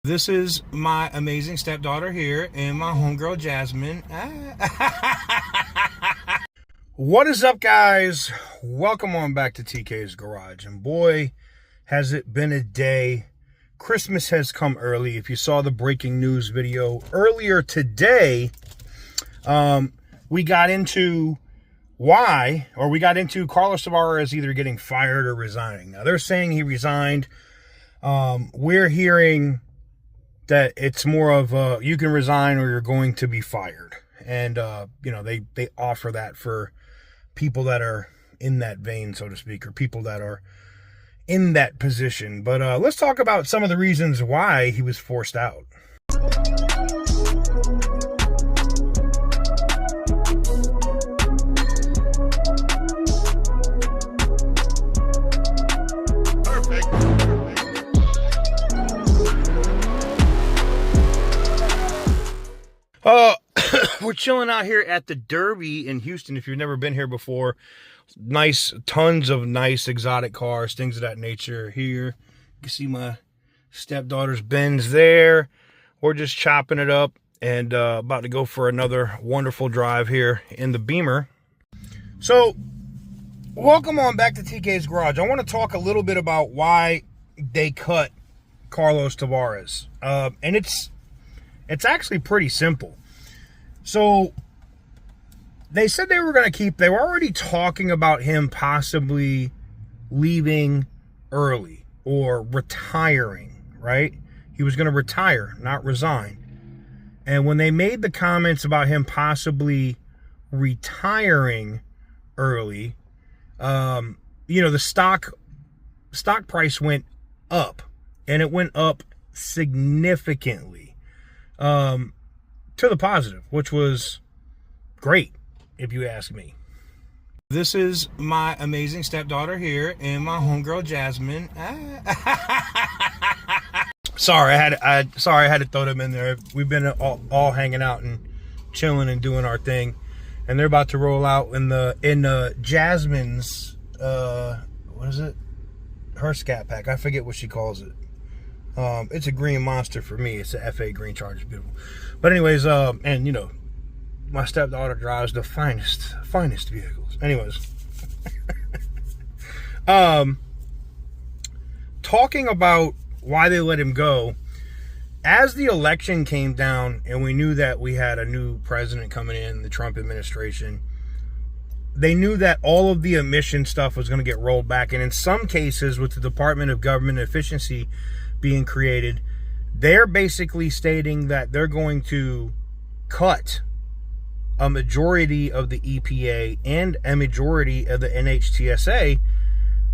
This is my amazing stepdaughter here and my homegirl Jasmine. What is up, guys? Welcome on back to TK's Garage. And boy, has it been a day. Christmas has come early. If you saw the breaking news video earlier today, we got into Carlos Tavares either getting fired or resigning. Now, they're saying he resigned. We're hearing that it's more of you can resign or you're going to be fired. And, they offer that for people that are in that vein, so to speak, or people that are in that position. But let's talk about some of the reasons why he was forced out. We're chilling out here at the Derby in Houston. If you've never been here before, tons of nice exotic cars, things of that nature here. You can see my stepdaughter's Benz there. We're just chopping it up and about to go for another wonderful drive here in the Beamer. So, welcome on back to TK's Garage. I want to talk a little bit about why they cut Carlos Tavares. And it's actually pretty simple. So, they said they were already talking about him possibly leaving early or retiring, right? He was going to retire, not resign. And when they made the comments about him possibly retiring early, the stock price went up, and it went up significantly. To the positive, which was great, if you ask me. This is my amazing stepdaughter here and my homegirl Jasmine. Sorry, I had to throw them in there. We've been all hanging out and chilling and doing our thing, and they're about to roll out in Jasmine's what is it? Her Scat Pack. I forget what she calls it. It's a green monster for me. It's a FA green Charger. It's beautiful. But anyways, my stepdaughter drives the finest vehicles. Anyways, talking about why they let him go, as the election came down and we knew that we had a new president coming in, the Trump administration, they knew that all of the emission stuff was going to get rolled back. And in some cases, with the Department of Government Efficiency being created, they're basically stating that they're going to cut a majority of the EPA and a majority of the NHTSA,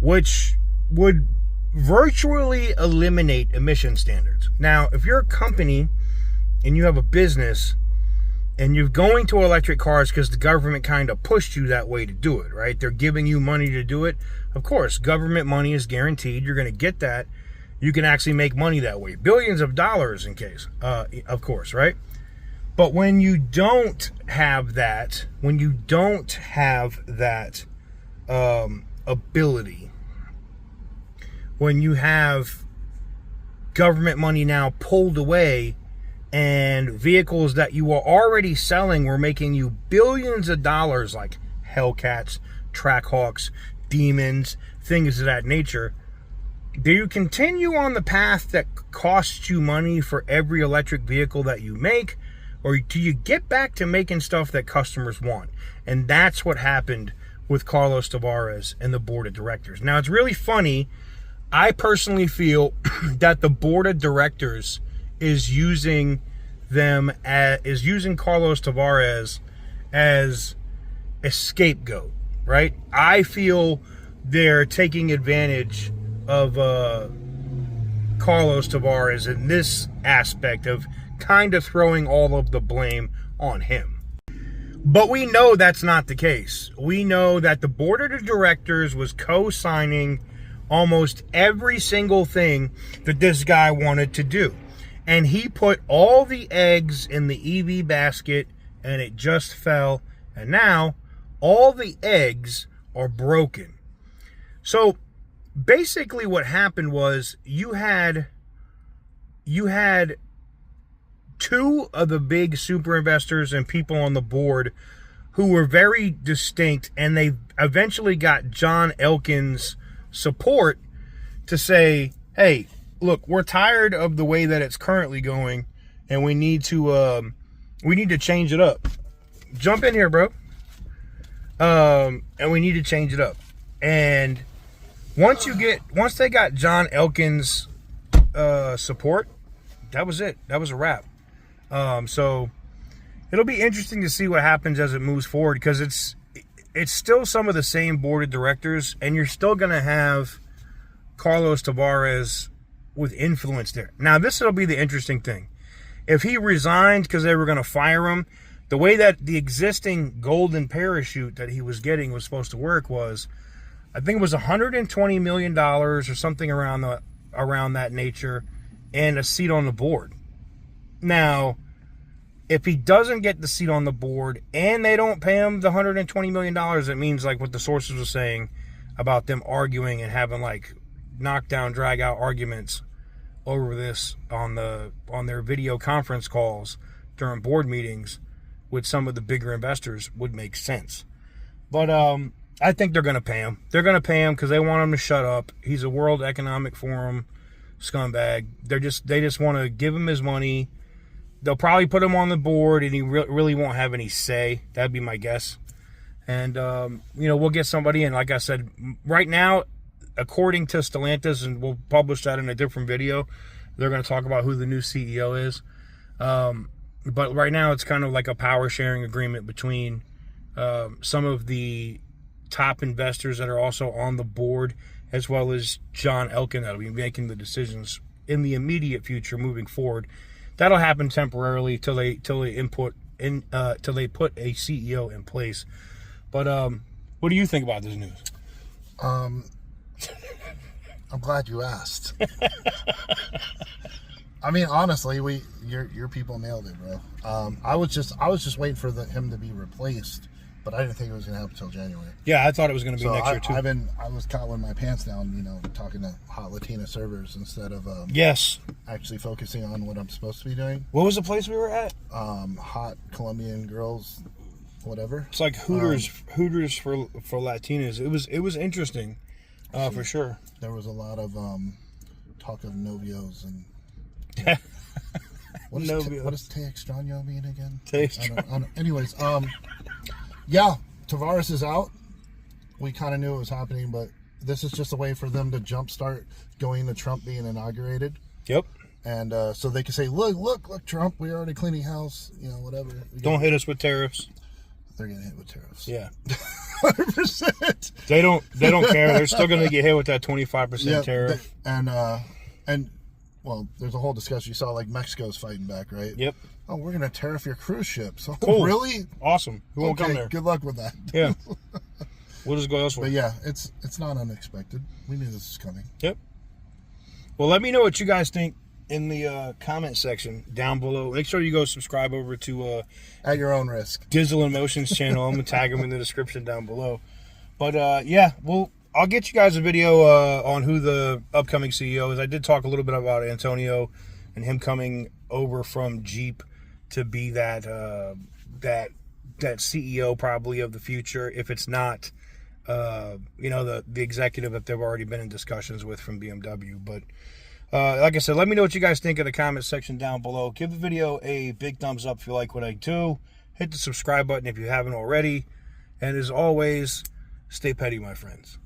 which would virtually eliminate emission standards. Now, if you're a company and you have a business and you're going to electric cars because the government kind of pushed you that way to do it, right? They're giving you money to do it. Of course, government money is guaranteed. You're going to get that. You can actually make money that way. Billions of dollars in case, of course, right? But when you don't have that, ability, when you have government money now pulled away and vehicles that you were already selling were making you billions of dollars, like Hellcats, Trackhawks, Demons, things of that nature, do you continue on the path that costs you money for every electric vehicle that you make? Or do you get back to making stuff that customers want? And that's what happened with Carlos Tavares and the board of directors. Now, it's really funny. I personally feel that the board of directors is using Carlos Tavares as a scapegoat, right? I feel they're taking advantage of Carlos Tavares in this aspect of kind of throwing all of the blame on him. But we know that's not the case. We know that the board of directors was co-signing almost every single thing that this guy wanted to do. And he put all the eggs in the EV basket and it just fell. And now all the eggs are broken. So basically what happened was you had you had two of the big super investors and people on the board who were very distinct, and they eventually got John Elkann's support to say, hey, look, we're tired of the way that it's currently going, and we need to change it up. Jump in here, bro. And we need to change it up. And once they got John Elkann's support, that was it. That was a wrap. So it'll be interesting to see what happens as it moves forward, because it's still some of the same board of directors, and you're still going to have Carlos Tavares with influence there. Now, this will be the interesting thing. If he resigned because they were going to fire him, the way that the existing golden parachute that he was getting was supposed to work was, I think it was $120 million or something around that nature, and a seat on the board. Now, if he doesn't get the seat on the board and they don't pay him the $120 million, it means, like what the sources were saying about them arguing and having like knockdown, drag out arguments over this on their video conference calls during board meetings with some of the bigger investors would make sense. But I think they're going to pay him. They're going to pay him because they want him to shut up. He's a World Economic Forum scumbag. They just want to give him his money. They'll probably put him on the board, and he really won't have any say. That'd be my guess. And, we'll get somebody in. Like I said, right now, according to Stellantis, and we'll publish that in a different video, they're going to talk about who the new CEO is. But right now, it's kind of like a power-sharing agreement between some of the top investors that are also on the board, as well as John Elkann, that'll be making the decisions in the immediate future moving forward. That'll happen temporarily till they put a CEO in place. But what do you think about this news? I'm glad you asked. I mean, honestly, your people nailed it, bro. I was just waiting for him to be replaced, but I didn't think it was going to happen until January. Yeah, I thought it was going to be next year too. I was cobbling my pants down, talking to hot Latina servers instead of yes, actually focusing on what I'm supposed to be doing. What was the place we were at? Hot Colombian girls, whatever. It's like Hooters for Latinas. It was interesting, for sure. There was a lot of talk of novios and. What does Te Extraño mean again? Te Extraño. Anyways, yeah, Tavares is out. We kind of knew it was happening, but this is just a way for them to jumpstart going to Trump being inaugurated. Yep. And so they can say, look, Trump, we're already cleaning house, whatever. Don't hit us with tariffs. They're getting hit with tariffs. Yeah. 100%. They don't care. They're still going to get hit with that 25% tariff. And well, there's a whole discussion. You saw, like, Mexico's fighting back, right? Yep. Oh, we're going to tariff your cruise ships. Oh, cool. Really? Awesome. Who won't come there? Good luck with that. Yeah. We'll just go elsewhere. But yeah, it's not unexpected. We knew this was coming. Yep. Well, let me know what you guys think in the comment section down below. Make sure you go subscribe over to At Your Own Risk Dizzle Emotions channel. I'm going to tag them in the description down below. But yeah, I'll get you guys a video on who the upcoming CEO is. I did talk a little bit about Antonio and him coming over from Jeep to be that CEO probably of the future. If it's not, the executive that they've already been in discussions with from BMW. But like I said, let me know what you guys think in the comment section down below. Give the video a big thumbs up if you like what I do. Hit the subscribe button if you haven't already. And as always, stay petty, my friends.